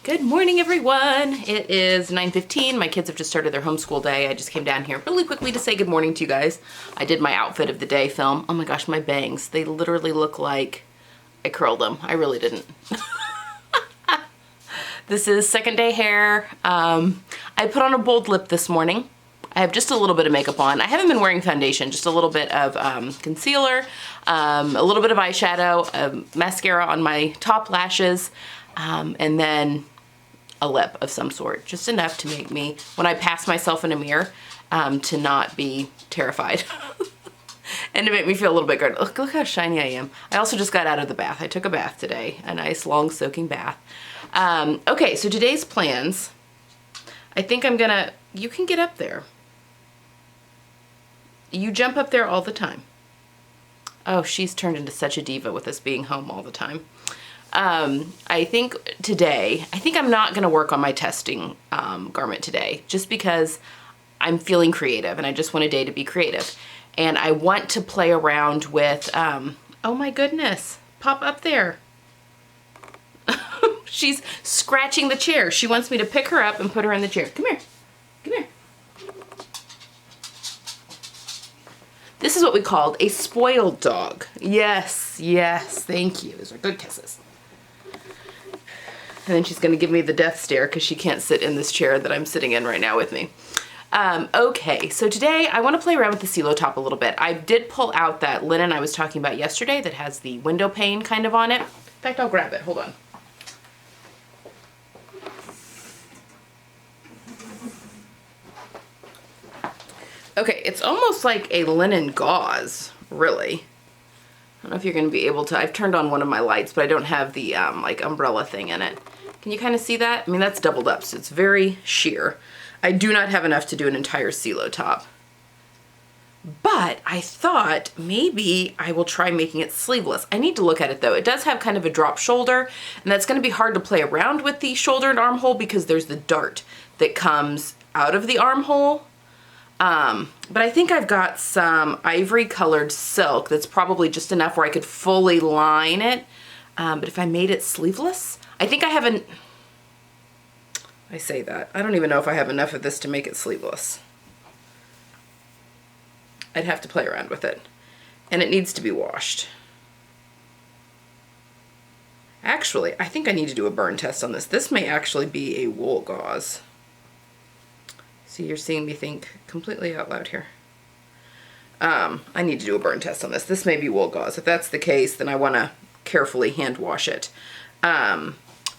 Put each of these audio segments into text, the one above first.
Good morning, everyone. It is 9:15. My kids have just started their homeschool day. I just came down here really quickly to say good morning to you guys. I did my outfit of the day film. Oh my gosh, my bangs. They literally look like I curled them. I really didn't. This is second day hair. I put on a bold lip this morning. I have just a little bit of makeup on. I haven't been wearing foundation, just a little bit of concealer, a little bit of eyeshadow, mascara on my top lashes, and then a lip of some sort. Just enough to make me, when I pass myself in a mirror, to not be terrified. And to make me feel a little bit good. Look how shiny I am. I also just got out of the bath. I took a bath today, a nice long soaking bath. Okay, so today's plans, I think I'm gonna, you can get up there. You jump up there all the time. Oh, she's turned into such a diva with us being home all the time. I think today, I'm not gonna work on my testing garment today, just because I'm feeling creative and I just want a day to be creative. And I want to play around with, oh my goodness, pop up there. She's scratching the chair. She wants me to pick her up and put her in the chair. Come here, come here. This is what we called a spoiled dog. Yes, yes, thank you. Those are good kisses. And then she's gonna give me the death stare because she can't sit in this chair that I'm sitting in right now with me. Okay, so today I want to play around with the CeeLo top a little bit. I did pull out that linen I was talking about yesterday that has the window pane kind of on it. In fact, I'll grab it. Hold on. Okay, it's almost like a linen gauze, really. I don't know if you're going to be able to. I've turned on one of my lights, but I don't have the like umbrella thing in it. Can you kind of see that? I mean, that's doubled up, so it's very sheer. I do not have enough to do an entire CeeLo top. But I thought maybe I will try making it sleeveless. I need to look at it though. It does have kind of a drop shoulder, and that's going to be hard to play around with the shoulder and armhole because there's the dart that comes out of the armhole. But I think I've got some ivory colored silk that's probably just enough where I could fully line it. But if I made it sleeveless, I think I haven't, I say that, I don't even know if I have enough of this to make it sleeveless. I'd have to play around with it. And it needs to be washed. Actually, I think I need to do a burn test on this. This may actually be a wool gauze. See, you're seeing me think completely out loud here. I need to do a burn test on this. This may be wool gauze. If that's the case, then I want to carefully hand wash it.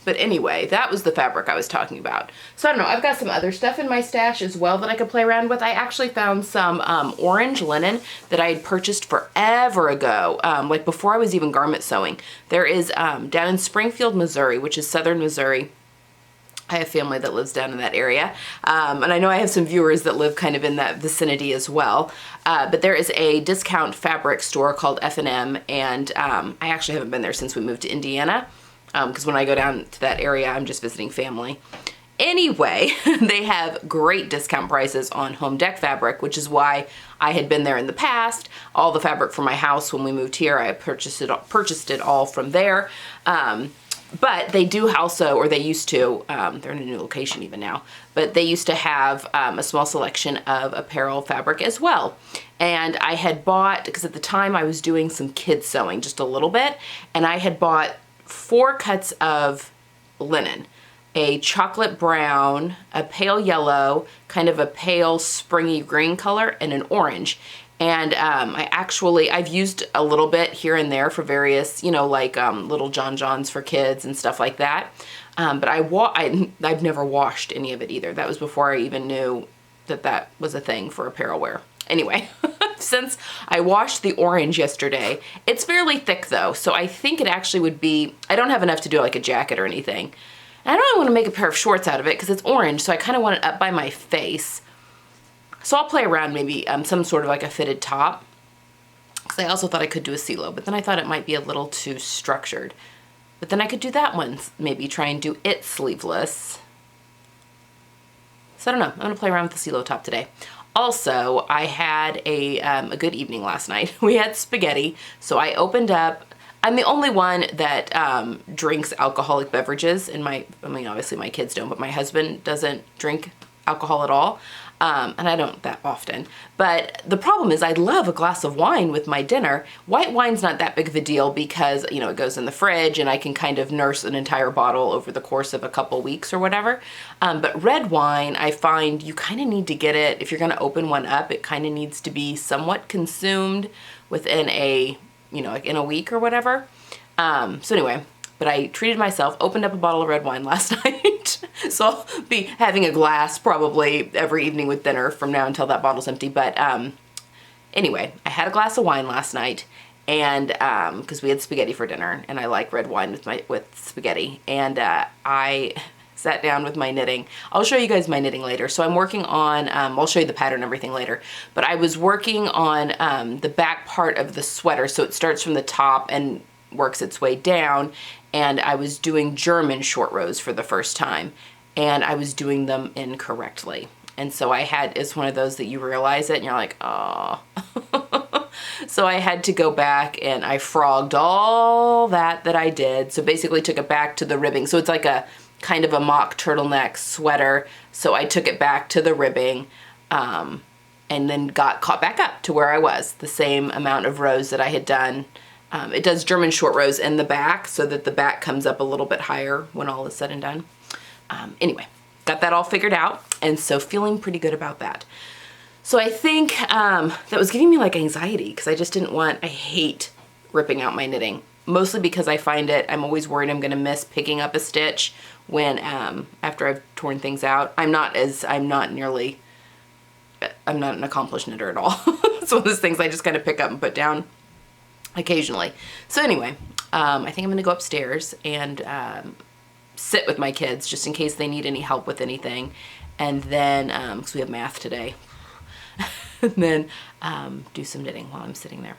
But anyway, that was the fabric I was talking about. So I don't know, I've got some other stuff in my stash as well that I could play around with. I actually found some orange linen that I had purchased forever ago, like before I was even garment sewing. There is down in Springfield, Missouri, which is southern Missouri. I have family that lives down in that area, and I know I have some viewers that live kind of in that vicinity as well. But there is a discount fabric store called F&M, and I actually haven't been there since we moved to Indiana, because when I go down to that area, I'm just visiting family. Anyway, they have great discount prices on home deck fabric, which is why I had been there in the past. All the fabric for my house when we moved here, I purchased it all from there. But they do also, or they used to, they're in a new location even now, but they used to have a small selection of apparel fabric as well. And I had bought, because at the time I was doing some kids sewing, just a little bit, and I had bought 4 cuts of linen. A chocolate brown, a pale yellow, kind of a pale springy green color, and an orange. And I've used a little bit here and there for various, you know, like little John Johns for kids and stuff like that. But I've never washed any of it either. That was before I even knew that that was a thing for apparel wear. Anyway, since I washed the orange yesterday, it's fairly thick though. So I think it actually would be, I don't have enough to do like a jacket or anything. And I don't really want to make a pair of shorts out of it because it's orange. So I kind of want it up by my face. So I'll play around maybe some sort of like a fitted top. Because I also thought I could do a CeeLo, but then I thought it might be a little too structured. But then I could do that one, maybe try and do it sleeveless. So I don't know, I'm gonna play around with the CeeLo top today. Also, I had a good evening last night. We had spaghetti, so I opened up I'm the only one that drinks alcoholic beverages, and obviously my kids don't, but my husband doesn't drink alcohol at all, and I don't that often. But the problem is I love a glass of wine with my dinner. White wine's not that big of a deal because, you know, it goes in the fridge and I can kind of nurse an entire bottle over the course of a couple weeks or whatever. But red wine, I find you kind of need to get it, if you're going to open one up, it kind of needs to be somewhat consumed within a, you know, like in a week or whatever. So anyway, but I treated myself, opened up a bottle of red wine last night. So I'll be having a glass probably every evening with dinner from now until that bottle's empty. But anyway, I had a glass of wine last night, and because we had spaghetti for dinner, and I like red wine with spaghetti. And I sat down with my knitting. I'll show you guys my knitting later. So I'm working on, I'll show you the pattern and everything later, but I was working on the back part of the sweater. So it starts from the top and works its way down, and I was doing German short rows for the first time, and I was doing them incorrectly. And so it's one of those that you realize it and you're like, oh. So I had to go back and I frogged all that I did. So basically took it back to the ribbing. So it's like a kind of a mock turtleneck sweater. So I took it back to the ribbing, and then got caught back up to where I was, the same amount of rows that I had done. It does German short rows in the back so that the back comes up a little bit higher when all is said and done. Anyway, got that all figured out, and so feeling pretty good about that. So I think that was giving me like anxiety because I just didn't want, I hate ripping out my knitting, mostly because I find I'm always worried I'm going to miss picking up a stitch when after I've torn things out. I'm not an accomplished knitter at all. It's one of those things I just kind of pick up and put down occasionally. So anyway, I think I'm going to go upstairs and sit with my kids just in case they need any help with anything. And then, because we have math today, and then do some knitting while I'm sitting there.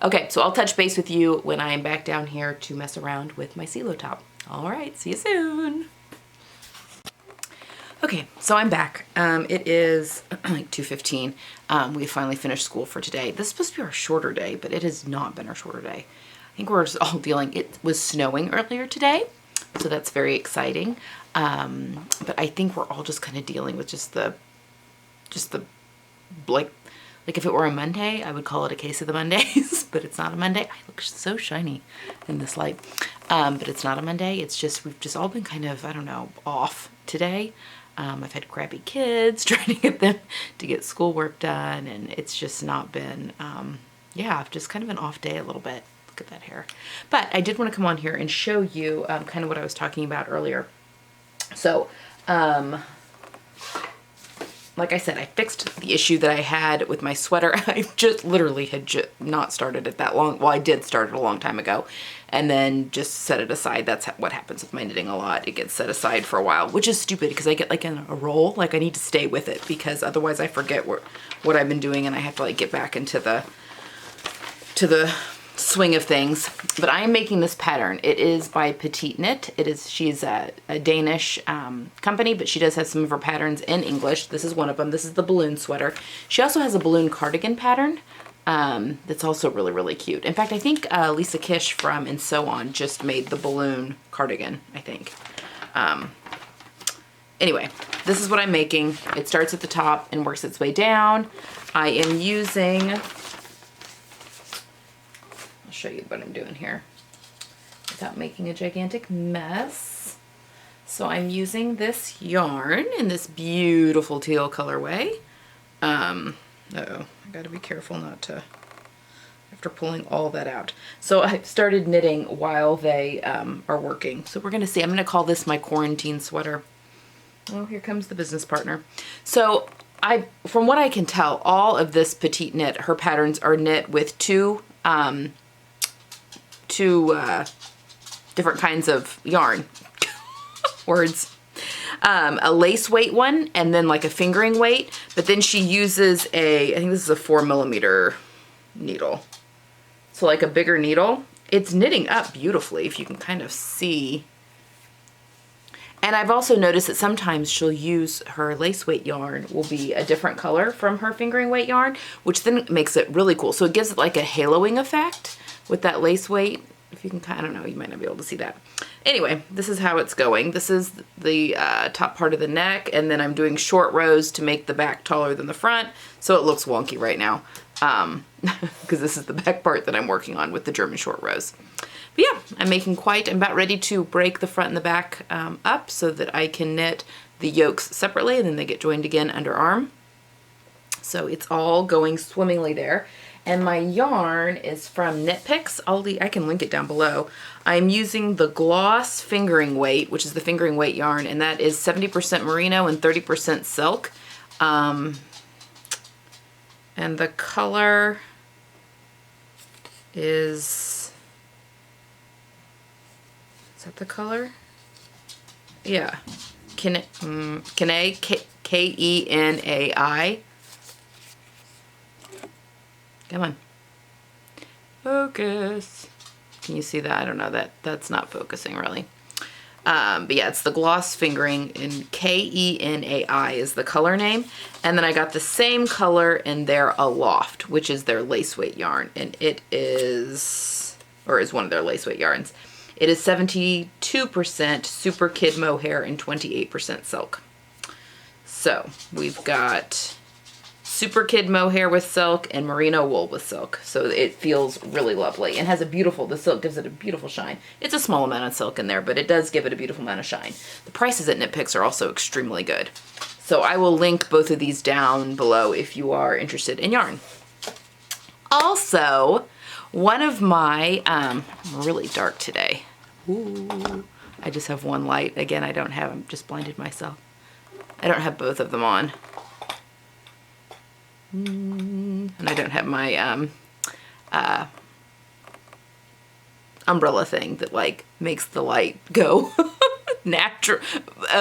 Okay, so I'll touch base with you when I'm back down here to mess around with my CeeLo top. All right, see you soon. Okay, so I'm back. It is like 2:15. We finally finished school for today. This is supposed to be our shorter day, but it has not been our shorter day. I think we're just all dealing, it was snowing earlier today, so that's very exciting. But I think we're all just kind of dealing with just the like if it were a Monday, I would call it a case of the Mondays, but it's not a Monday. I look so shiny in this light. But it's not a Monday. It's just, we've just all been kind of, I don't know, off today. I've had crappy kids trying to get them to get schoolwork done, and it's just not been, yeah, just kind of an off day a little bit. Look at that hair. But I did want to come on here and show you kind of what I was talking about earlier. So, like I said, I fixed the issue that I had with my sweater. I just literally had not started it that long. Well, I did start it a long time ago and then just set it aside. That's what happens with my knitting a lot. It gets set aside for a while, which is stupid because I get like in a roll. Like I need to stay with it because otherwise I forget what I've been doing and I have to like get back into the swing of things. But I am making this pattern. It is by Petite Knit. She's a Danish company, but she does have some of her patterns in English. This is one of them. This is the balloon sweater. She also has a balloon cardigan pattern that's also really, really cute. In fact, I think Lisa Kish from And So On just made the balloon cardigan, I think. Anyway, this is what I'm making. It starts at the top and works its way down. I am using, I'll show you what I'm doing here without making a gigantic mess. So I'm using this yarn in this beautiful teal colorway. Uh-oh, I gotta be careful not to, after pulling all that out. So I started knitting while they are working. So we're gonna see, I'm gonna call this my quarantine sweater. Oh, here comes the business partner. So from what I can tell, all of this Petite Knit, her patterns are knit with two different kinds of yarn. Words. A lace weight one and then like a fingering weight, but then she uses I think this is a 4mm needle. So like a bigger needle. It's knitting up beautifully if you can kind of see. And I've also noticed that sometimes she'll use her lace weight yarn will be a different color from her fingering weight yarn, which then makes it really cool. So it gives it like a haloing effect with that lace weight if you can, I don't know, you might not be able to see that. Anyway, this is how it's going. This is the top part of the neck, and then I'm doing short rows to make the back taller than the front, so it looks wonky right now, because this is the back part that I'm working on with the German short rows. But yeah, I'm about ready to break the front and the back up so that I can knit the yokes separately, and then they get joined again underarm. So it's all going swimmingly there. And my yarn is from Knit Picks. I can link it down below. I'm using the Gloss Fingering Weight, which is the fingering weight yarn, and that is 70% merino and 30% silk. And the color is that the color? Yeah. Kenai, Kenai. Come on. Focus. Can you see that? I don't know, that's not focusing really. But yeah, it's the Gloss Fingering, and Kenai is the color name. And then I got the same color in their Aloft, which is their lace weight yarn. And it is one of their lace weight yarns. It is 72% Super Kid Mohair and 28% silk. So we've got Super Kid Mohair with silk and merino wool with silk. So it feels really lovely and has the silk gives it a beautiful shine. It's a small amount of silk in there, but it does give it a beautiful amount of shine. The prices at Knit Picks are also extremely good. So I will link both of these down below if you are interested in yarn. Also, one of my, I'm really dark today. Ooh, I just have one light. Again, I'm just blinded myself. I don't have both of them on. And I don't have my umbrella thing that like makes the light go natural,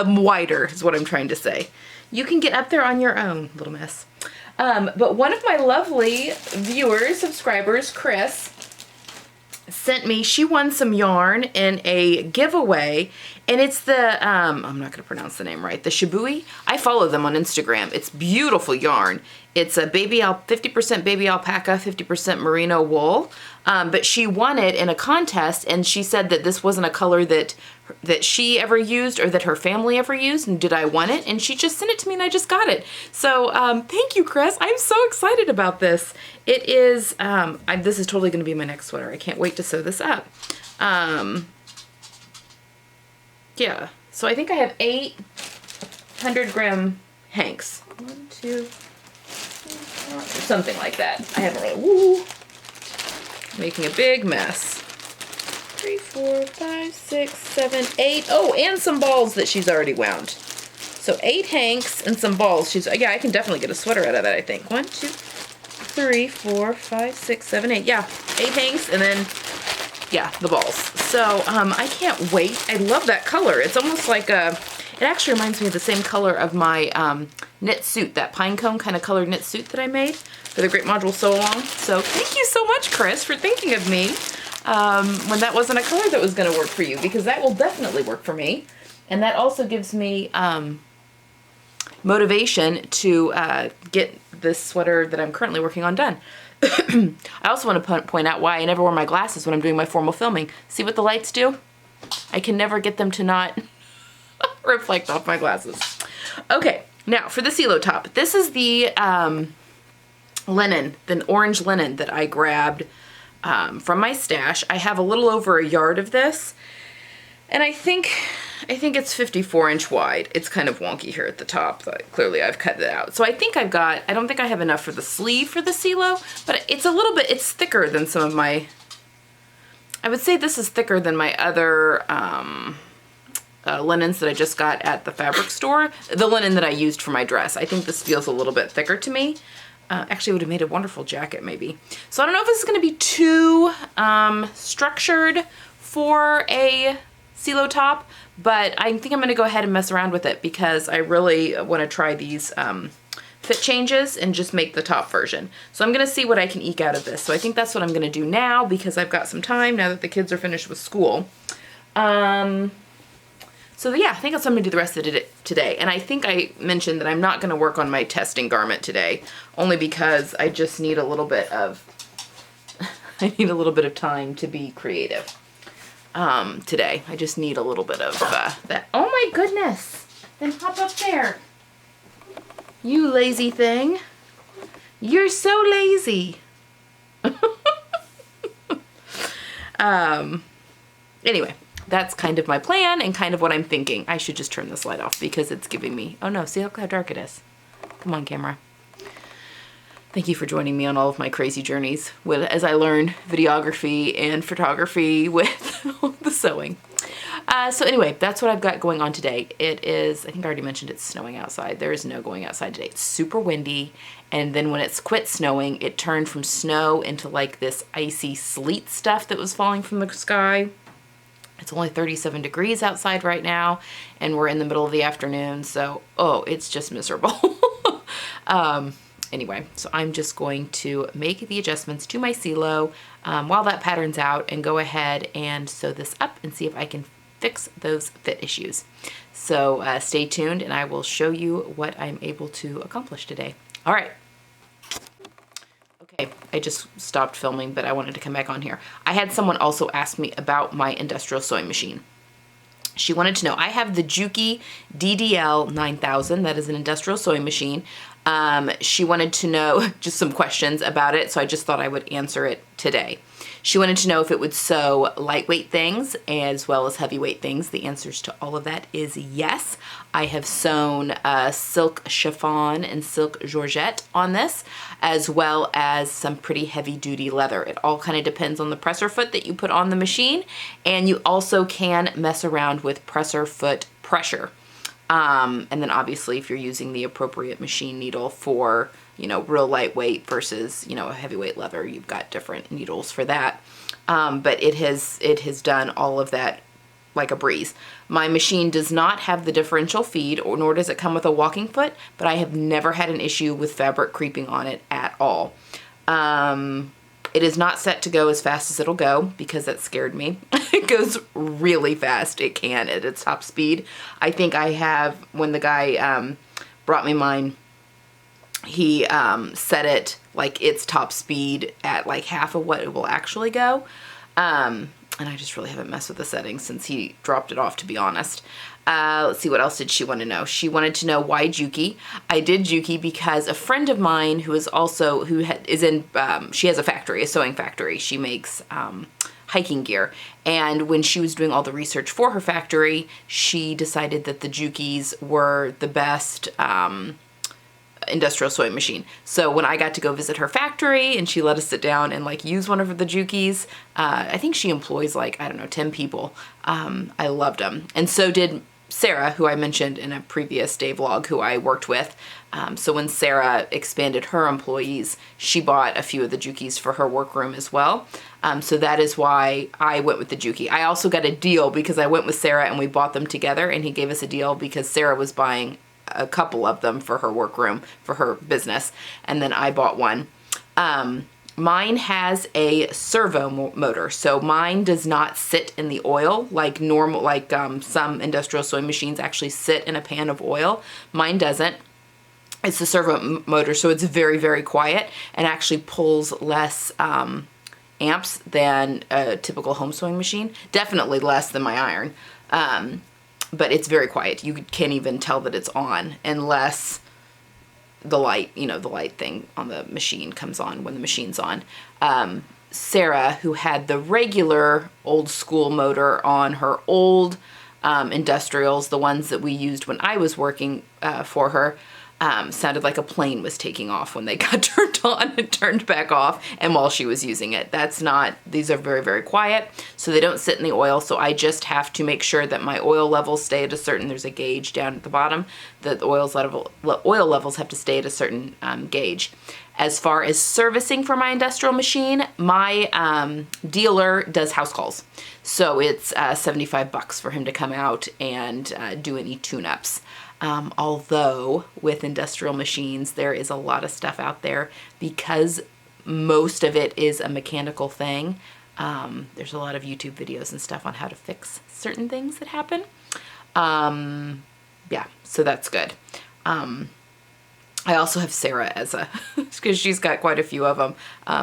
wider is what I'm trying to say. You can get up there on your own, little miss. But one of my lovely viewers, subscribers, Chris, she won some yarn in a giveaway, and it's the, I'm not going to pronounce the name right, the Shibui. I follow them on Instagram. It's beautiful yarn. It's a 50% baby alpaca, 50% merino wool, but she won it in a contest, and she said that this wasn't a color that she ever used or that her family ever used, and did I want it? And she just sent it to me, and I just got it. So thank you, Chris. I'm so excited about this. It is, this is totally going to be my next sweater. I can't wait to sew this up. Yeah, so I think I have 800-gram hanks. 1, 2, 3, 4, something like that. I haven't really, making a big mess. 3, 4, 5, 6, 7, 8. Oh, and some balls that she's already wound. So 8 hanks and some balls. Yeah, I can definitely get a sweater out of that, I think. 1, 2, 3, 4, 5, 6, 7, 8. Yeah, 8 hanks and then, yeah, the balls. So I can't wait. I love that color. It's almost like it actually reminds me of the same color of my knit suit, that pine cone kind of colored knit suit that I made for the Great Module Sew Along. So thank you so much, Chris, for thinking of me when that wasn't a color that was going to work for you, because that will definitely work for me. And that also gives me motivation to get this sweater that I'm currently working on done. I also want to point out why I never wear my glasses when I'm doing my formal filming. See what the lights do? I can never get them to not reflect off my glasses. Okay, now for the CeeLo top. This is the linen, the orange linen that I grabbed from my stash. I have a little over a yard of this, and I think it's 54-inch wide. It's kind of wonky here at the top. Clearly I've cut it out. So I think I don't think I have enough for the sleeve for the CeeLo, but it's thicker than some of my, I would say this is thicker than my other linens that I just got at the fabric store. The linen that I used for my dress. I think this feels a little bit thicker to me. Actually, it would have made a wonderful jacket maybe. So I don't know if this is going to be too structured for a CeeLo top, but I think I'm going to go ahead and mess around with it because I really want to try these fit changes and just make the top version. So I'm going to see what I can eke out of this. So I think that's what I'm going to do now because I've got some time now that the kids are finished with school. So yeah, I think that's what I'm going to do the rest of it today. And I think I mentioned that I'm not going to work on my testing garment today, only because I just need a little bit of I need a little bit of time to be creative today. I just need a little bit of that. Oh my goodness. Then hop up there. You lazy thing. You're so lazy. Anyway, that's kind of my plan and kind of what I'm thinking. I should just turn this light off because it's giving me, oh no, see how dark it is. Come on, camera. Thank you for joining me on all of my crazy journeys as I learn videography and photography with the sewing. So anyway, that's what I've got going on today. It is, I think I already mentioned it's snowing outside. There is no going outside today. It's super windy. And then when it's quit snowing, it turned from snow into like this icy sleet stuff that was falling from the sky. It's only 37 degrees outside right now, and we're in the middle of the afternoon. So, oh, it's just miserable. Anyway, so I'm just going to make the adjustments to my CeeLo while that pattern's out and go ahead and sew this up and see if I can fix those fit issues. So stay tuned and I will show you what I'm able to accomplish today. All right. Okay, I just stopped filming, but I wanted to come back on here. I had someone also ask me about my industrial sewing machine. She wanted to know, I have the Juki DDL 9000, that is an industrial sewing machine. She wanted to know just some questions about it, so I just thought I would answer it today. She wanted to know if it would sew lightweight things as well as heavyweight things. The answers to all of that is yes. I have sewn silk chiffon and silk georgette on this, as well as some pretty heavy duty leather. It all kind of depends on the presser foot that you put on the machine, and you also can mess around with presser foot pressure. And then obviously if you're using the appropriate machine needle for, you know, real lightweight versus, you know, a heavyweight leather, you've got different needles for that. But it has done all of that like a breeze. My machine does not have the differential feed, or nor does it come with a walking foot, but I have never had an issue with fabric creeping on it at all. It is not set to go as fast as it'll go because that scared me. It goes really fast. It can at its top speed. I think I have, when the guy brought me mine, he set it like its top speed at like half of what it will actually go. And I just really haven't messed with the settings since he dropped it off, to be honest. Let's see, what else did she want to know? She wanted to know why Juki. I did Juki because a friend of mine who is also, she has a factory, a sewing factory. She makes hiking gear. And when she was doing all the research for her factory, she decided that the Jukis were the best industrial sewing machine. So when I got to go visit her factory and she let us sit down and like use one of the Jukis, I think she employs like, I don't know, 10 people. I loved them. And so did Sarah, who I mentioned in a previous day vlog, who I worked with. So when Sarah expanded her employees, she bought a few of the Jukis for her workroom as well. So that is why I went with the Juki. I also got a deal because I went with Sarah and we bought them together, and he gave us a deal because Sarah was buying a couple of them for her workroom, for her business, and then I bought one. Mine has a servo motor, so mine does not sit in the oil like normal, like some industrial sewing machines actually sit in a pan of oil. Mine doesn't. It's the servo motor, so it's very, very quiet and actually pulls less amps than a typical home sewing machine. Definitely less than my iron. But it's very quiet. You can't even tell that it's on unless the light, you know, the light thing on the machine comes on when the machine's on. Sarah, who had the regular old school motor on her old industrials, the ones that we used when I was working for her, sounded like a plane was taking off when they got turned on and turned back off, and while she was using it. These are very, very quiet, so they don't sit in the oil, so I just have to make sure that my oil levels stay at a certain, there's a gauge down at the bottom, that the oil levels have to stay at a certain gauge. As far as servicing for my industrial machine, my dealer does house calls. So it's $75 for him to come out and do any tune-ups. Although with industrial machines, there is a lot of stuff out there because most of it is a mechanical thing. There's a lot of YouTube videos and stuff on how to fix certain things that happen. Yeah, so that's good. I also have Sarah as a, because she's got quite a few of them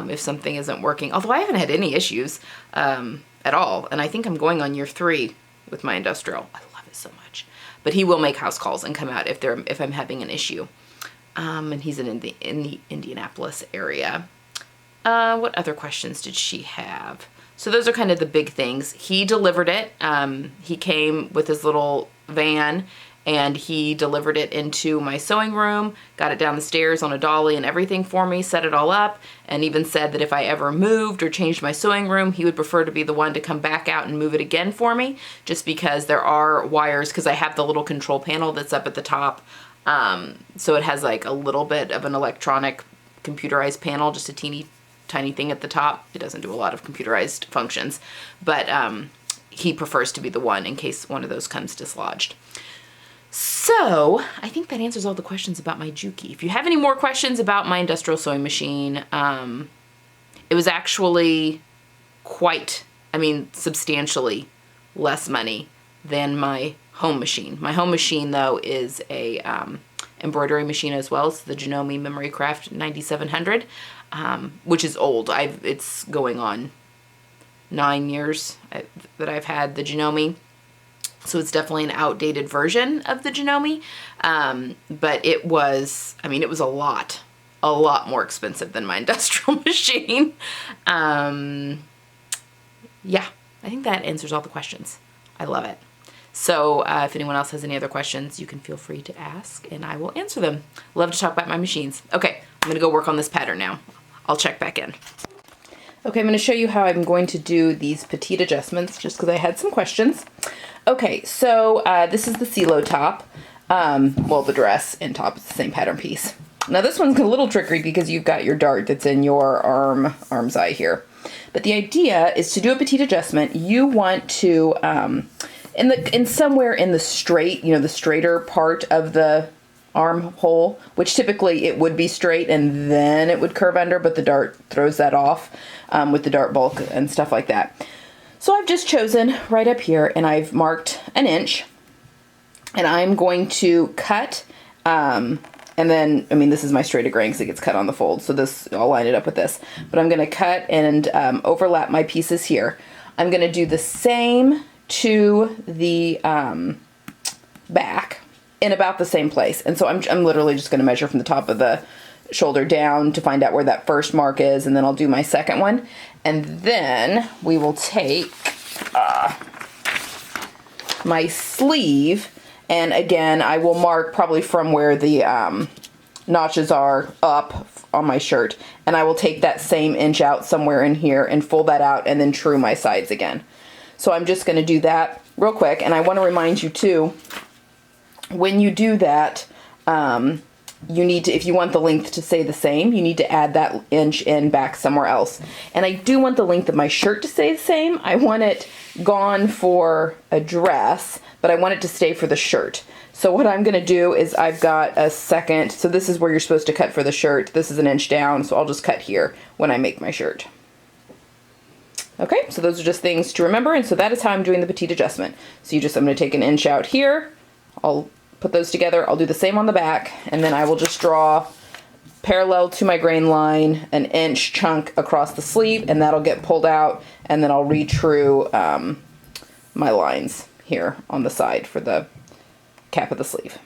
if something isn't working. Although I haven't had any issues at all. And I think I'm going on year 3 with my industrial. I love it so much. But he will make house calls and come out if I'm having an issue. And he's in the Indianapolis area. What other questions did she have? So those are kind of the big things. He delivered it. He came with his little van and he delivered it into my sewing room, got it down the stairs on a dolly and everything for me, set it all up, and even said that if I ever moved or changed my sewing room, he would prefer to be the one to come back out and move it again for me, just because there are wires, because I have the little control panel that's up at the top. So it has like a little bit of an electronic computerized panel, just a teeny tiny thing at the top. It doesn't do a lot of computerized functions, but he prefers to be the one in case one of those comes dislodged. So I think that answers all the questions about my Juki. If you have any more questions about my industrial sewing machine, it was actually substantially less money than my home machine. My home machine, though, is a embroidery machine as well. It's the Janome Memory Craft 9700, which is old. It's going on 9 years that I've had the Janome. So it's definitely an outdated version of the Janome. But it was a lot more expensive than my industrial machine. Yeah, I think that answers all the questions. I love it. So if anyone else has any other questions, you can feel free to ask and I will answer them. Love to talk about my machines. Okay, I'm gonna go work on this pattern now. I'll check back in. Okay, I'm gonna show you how I'm going to do these petite adjustments just because I had some questions. Okay, so this is the CeeLo top. Well, the dress and top is the same pattern piece. Now this one's a little trickery because you've got your dart that's in your arm's eye here. But the idea is to do a petite adjustment. You want to, somewhere in the straight, the straighter part of the armhole, which typically it would be straight and then it would curve under, but the dart throws that off with the dart bulk and stuff like that. So I've just chosen right up here and I've marked an inch and I'm going to cut, and then, this is my straight of grain because it gets cut on the fold. So I'll line it up with this, but I'm going to cut and overlap my pieces here. I'm going to do the same to the back in about the same place. And so I'm literally just going to measure from the top of the shoulder down to find out where that first mark is, and then I'll do my second one. And then we will take my sleeve, and again, I will mark probably from where the notches are up on my shirt, and I will take that same inch out somewhere in here and fold that out and then true my sides again. So I'm just going to do that real quick, and I want to remind you too, when you do that, you need to, if you want the length to stay the same, you need to add that inch in back somewhere else. And I do want the length of my shirt to stay the same. I want it gone for a dress, but I want it to stay for the shirt. So what I'm going to do is I've got a second, so this is where you're supposed to cut for the shirt. This is an inch down, so I'll just cut here when I make my shirt. Okay, so those are just things to remember, and so that is how I'm doing the petite adjustment. So I'm going to take an inch out here, I'll put those together, I'll do the same on the back, and then I will just draw parallel to my grain line an inch chunk across the sleeve, and that'll get pulled out, and then I'll re-true my lines here on the side for the cap of the sleeve.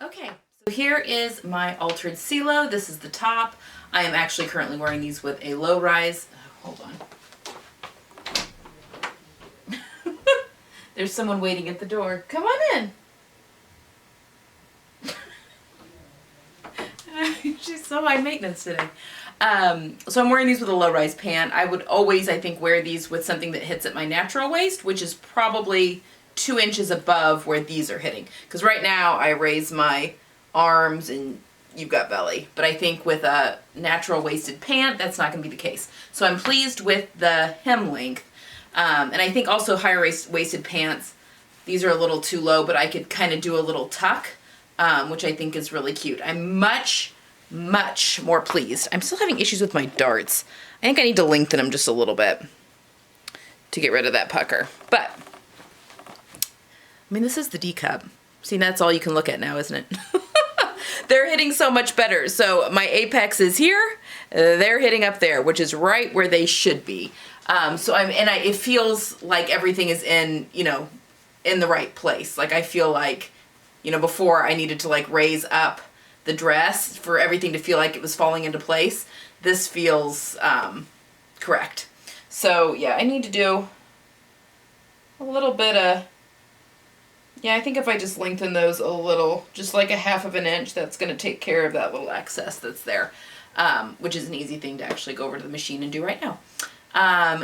Okay, so here is my altered CeeLo. This is the top. I am actually currently wearing these with a low rise. Hold on. There's someone waiting at the door. Come on in. She's so high maintenance today. So I'm wearing these with a low-rise pant. I would always, I think, wear these with something that hits at my natural waist, which is probably 2 inches above where these are hitting. Because right now I raise my arms and you've got belly. But I think with a natural waisted pant, that's not going to be the case. So I'm pleased with the hem length. And I think also higher waisted pants, these are a little too low, but I could kind of do a little tuck, which I think is really cute. I'm much more pleased. I'm still having issues with my darts. I think I need to lengthen them just a little bit to get rid of that pucker. But, this is the D cup. See, that's all you can look at now, isn't it? They're hitting so much better. So my apex is here, they're hitting up there, which is right where they should be. It feels like everything is in, you know, in the right place. Like I feel like, you know, before I needed to like raise up the dress for everything to feel like it was falling into place. This feels correct. So yeah, I need to do a little bit of, yeah, I think if I just lengthen those a little, just like a 1/2 inch, that's going to take care of that little excess that's there, which is an easy thing to actually go over to the machine and do right now.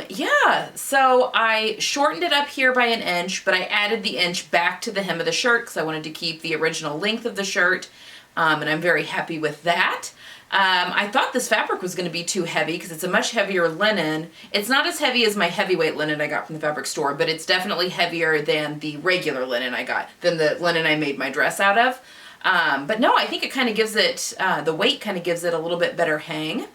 Yeah, so I shortened it up here by 1 inch, but I added the inch back to the hem of the shirt because I wanted to keep the original length of the shirt, and I'm very happy with that. I thought this fabric was going to be too heavy because it's a much heavier linen. It's not as heavy as my heavyweight linen I got from the fabric store, but it's definitely heavier than the regular linen I got, than the linen I made my dress out of. But no, I think it kind of gives it, the weight kind of gives it a little bit better hang.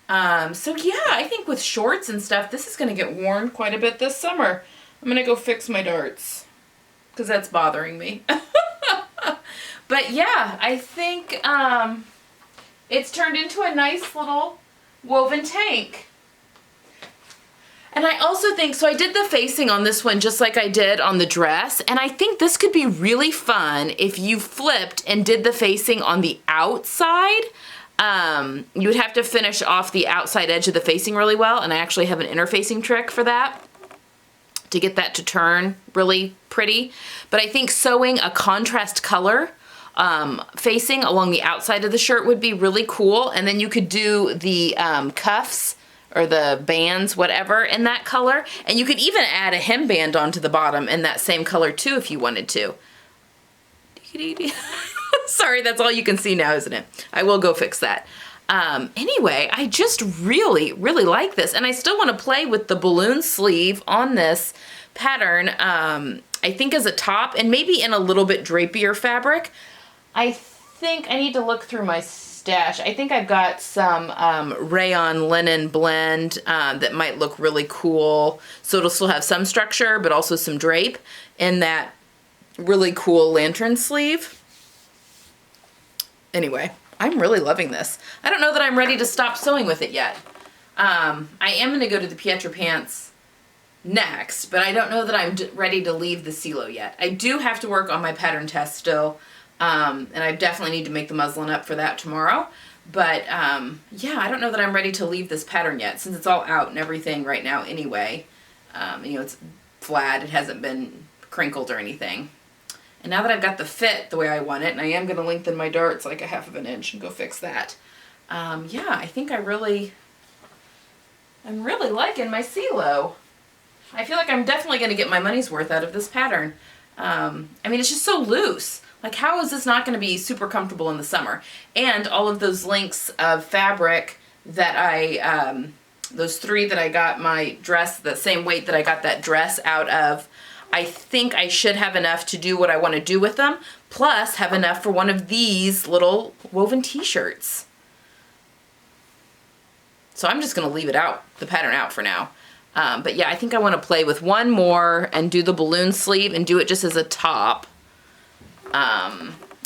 So yeah, I think with shorts and stuff, this is going to get worn quite a bit this summer. I'm going to go fix my darts because that's bothering me. But yeah, I think, it's turned into a nice little woven tank. And I also think, so I did the facing on this one just like I did on the dress, and I think this could be really fun if you flipped and did the facing on the outside. You would have to finish off the outside edge of the facing really well, and I actually have an interfacing trick for that to get that to turn really pretty. But I think sewing a contrast color facing along the outside of the shirt would be really cool, and then you could do the cuffs or the bands, whatever, in that color, and you could even add a hemband onto the bottom in that same color too if you wanted to. Sorry, that's all you can see now, isn't it? I will go fix that. Anyway, I just really, really like this, and I still want to play with the balloon sleeve on this pattern, I think as a top, and maybe in a little bit drapier fabric. I think I need to look through my stash. I think I've got some rayon linen blend that might look really cool. So it'll still have some structure, but also some drape in that really cool lantern sleeve. Anyway, I'm really loving this. I don't know that I'm ready to stop sewing with it yet. I am going to go to the Pietra pants next, but I don't know that I'm ready to leave the CeeLo yet. I do have to work on my pattern test still. And I definitely need to make the muslin up for that tomorrow. But, yeah, I don't know that I'm ready to leave this pattern yet, since it's all out and everything right now anyway. You know, it's flat, it hasn't been crinkled or anything. And now that I've got the fit the way I want it, and I am going to lengthen my darts like a 1/2 inch and go fix that. Yeah, I think I'm really liking my CeeLo. I feel like I'm definitely going to get my money's worth out of this pattern. I mean, it's just so loose. Like, how is this not going to be super comfortable in the summer? And all of those lengths of fabric that I, those 3 that I got my dress, the same weight that I got that dress out of, I think I should have enough to do what I want to do with them, plus have enough for one of these little woven t-shirts. So I'm just going to leave it out, the pattern out for now. But yeah, I think I want to play with one more and do the balloon sleeve and do it just as a top.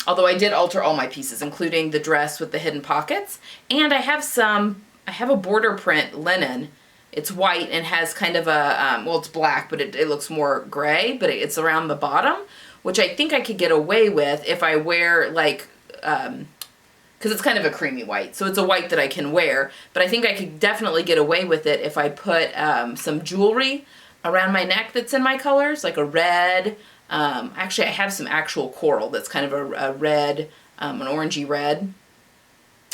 Although I did alter all my pieces, including the dress with the hidden pockets. And I have a border print linen. It's white and has kind of a, well, it's black, but it looks more gray, but it's around the bottom, which I think I could get away with if I wear, like, because it's kind of a creamy white, so it's a white that I can wear, but I think I could definitely get away with it if I put some jewelry around my neck that's in my colors, like a red. Actually, I have some actual coral that's kind of a red, an orangey red.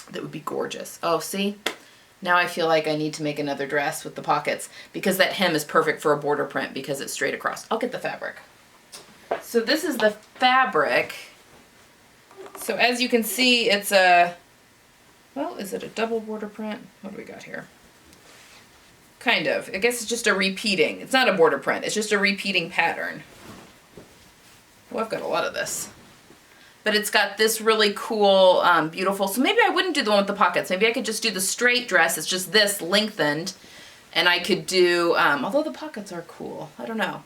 That would be gorgeous. Oh, see? Now I feel like I need to make another dress with the pockets because that hem is perfect for a border print because it's straight across. I'll get the fabric. So this is the fabric. So as you can see, it's a, well, is it a double border print? What do we got here? Kind of. I guess it's just a repeating. It's not a border print. It's just a repeating pattern. Well, I've got a lot of this. But it's got this really cool, beautiful, so maybe I wouldn't do the one with the pockets. Maybe I could just do the straight dress. It's just this lengthened. And I could do, although the pockets are cool. I don't know.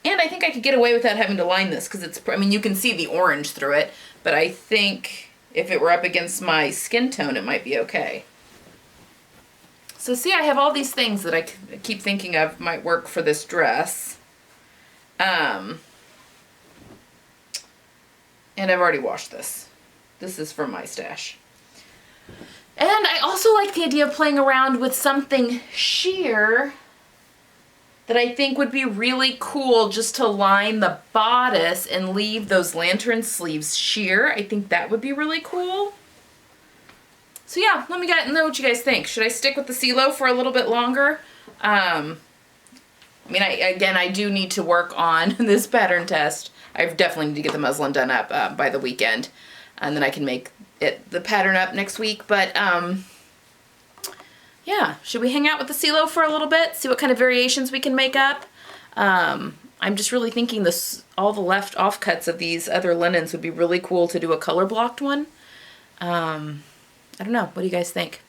And I think I could get away without having to line this because it's, I mean, you can see the orange through it, but I think if it were up against my skin tone, it might be okay. So see, I have all these things that I keep thinking of might work for this dress. And I've already washed this. This is from my stash. And I also like the idea of playing around with something sheer that I think would be really cool just to line the bodice and leave those lantern sleeves sheer. I think that would be really cool. So yeah, let me know what you guys think. Should I stick with the CeeLo for a little bit longer? I mean, I do need to work on this pattern test. I definitely need to get the muslin done up by the weekend, and then I can make the pattern up next week. But yeah, should we hang out with the CeeLo for a little bit, see what kind of variations we can make up? I'm just really thinking all the left offcuts of these other linens would be really cool to do a color blocked one. I don't know. What do you guys think?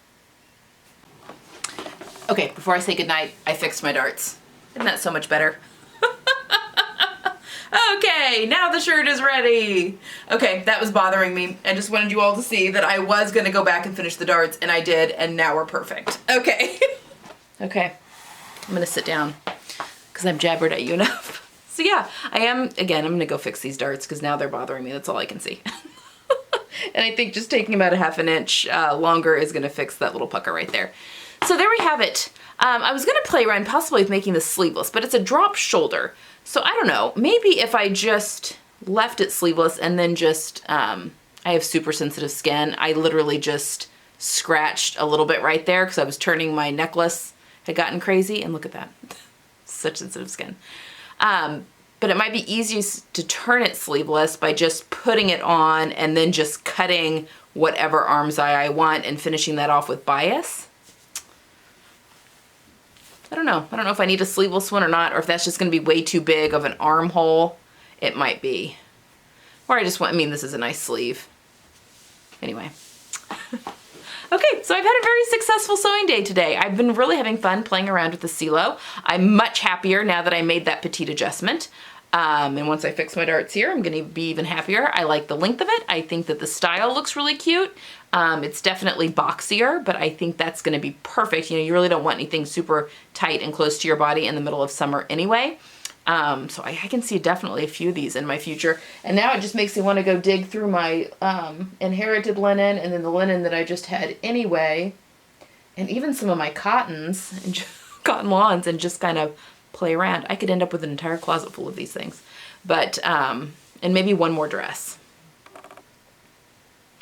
Okay, before I say goodnight, I fixed my darts. Isn't that so much better? Okay, now the shirt is ready. Okay, that was bothering me. I just wanted you all to see that I was going to go back and finish the darts, and I did, and now we're perfect. Okay. Okay, I'm going to sit down because I've jabbered at you enough. So yeah, I'm going to go fix these darts because now they're bothering me. That's all I can see. And I think just taking about a ½ inch longer is going to fix that little pucker right there. So there we have it. I was going to play around possibly with making this sleeveless, but it's a drop shoulder. So I don't know, maybe if I just left it sleeveless and then just, I have super sensitive skin. I literally just scratched a little bit right there because I was turning my necklace, had gotten crazy, and look at that. Such sensitive skin. But it might be easiest to turn it sleeveless by just putting it on and then just cutting whatever arm's eye I want and finishing that off with bias. I don't know. I don't know if I need a sleeveless one or not, or if that's just going to be way too big of an armhole. It might be. Or I just want, I mean, this is a nice sleeve. Anyway. Okay, so I've had a very successful sewing day today. I've been really having fun playing around with the CeeLo. I'm much happier now that I made that petite adjustment. And once I fix my darts here, I'm going to be even happier. I like the length of it. I think that the style looks really cute. It's definitely boxier, but I think that's going to be perfect. You know, you really don't want anything super tight and close to your body in the middle of summer anyway. So I can see definitely a few of these in my future. And now it just makes me want to go dig through my inherited linen and then the linen that I just had anyway, and even some of my cottons and cotton lawns, and just kind of play around. I could end up with an entire closet full of these things. But, and maybe one more dress.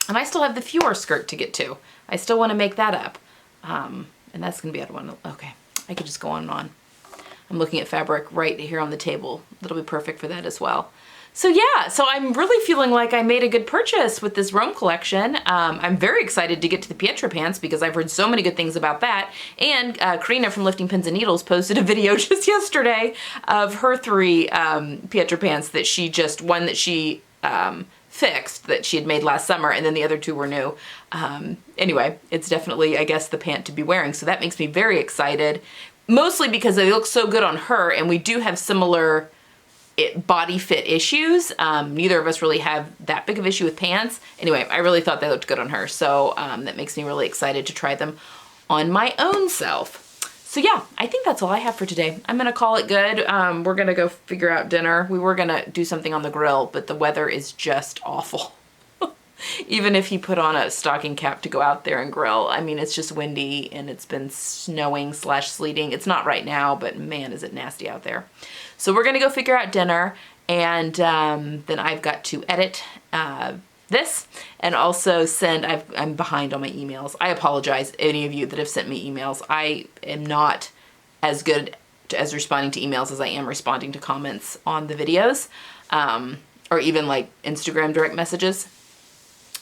And I still have the Fjord skirt to get to. I still want to make that up. And that's going to be out of one. Okay, I could just go on and on. I'm looking at fabric right here on the table. That'll be perfect for that as well. So yeah, so I'm really feeling like I made a good purchase with this Rome collection. I'm very excited to get to the Pietra pants because I've heard so many good things about that. And Karina from Lifting Pins and Needles posted a video just yesterday of her 3 Pietra pants that she just, one that she fixed that she had made last summer, and then the other 2 were new. Anyway, it's definitely, I guess, the pant to be wearing. So that makes me very excited. Mostly because they look so good on her, and we do have similar body fit issues. Neither of us really have that big of issue with pants. Anyway, I really thought they looked good on her, so that makes me really excited to try them on my own self. So yeah, I think that's all I have for today. I'm gonna call it good. We're gonna go figure out dinner. We were gonna do something on the grill, but the weather is just awful. Even if he put on a stocking cap to go out there and grill, I mean, it's just windy and it's been snowing / sleeting. It's not right now, but man, is it nasty out there. So we're gonna go figure out dinner, and then I've got to edit this and also send, I'm behind on my emails. I apologize, any of you that have sent me emails. I am not as good as responding to emails as I am responding to comments on the videos, or even like Instagram direct messages.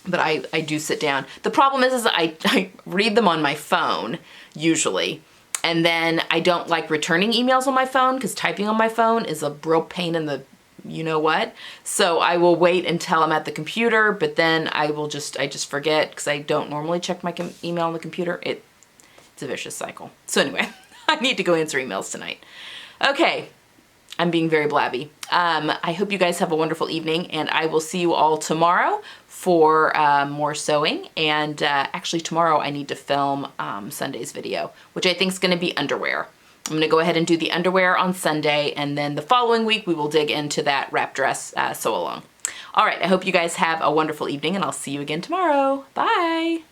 But I do sit down. The problem is I read them on my phone, usually. And then I don't like returning emails on my phone because typing on my phone is a real pain in the you-know-what. So I will wait until I'm at the computer, but then I just forget because I don't normally check my email on the computer. It's a vicious cycle. So anyway, I need to go answer emails tonight. Okay, I'm being very blabby. I hope you guys have a wonderful evening, and I will see you all tomorrow for more sewing. And actually tomorrow I need to film Sunday's video, which I think is gonna be underwear. I'm gonna go ahead and do the underwear on Sunday, and then the following week we will dig into that wrap dress sew along. All right, I hope you guys have a wonderful evening, and I'll see you again tomorrow. Bye.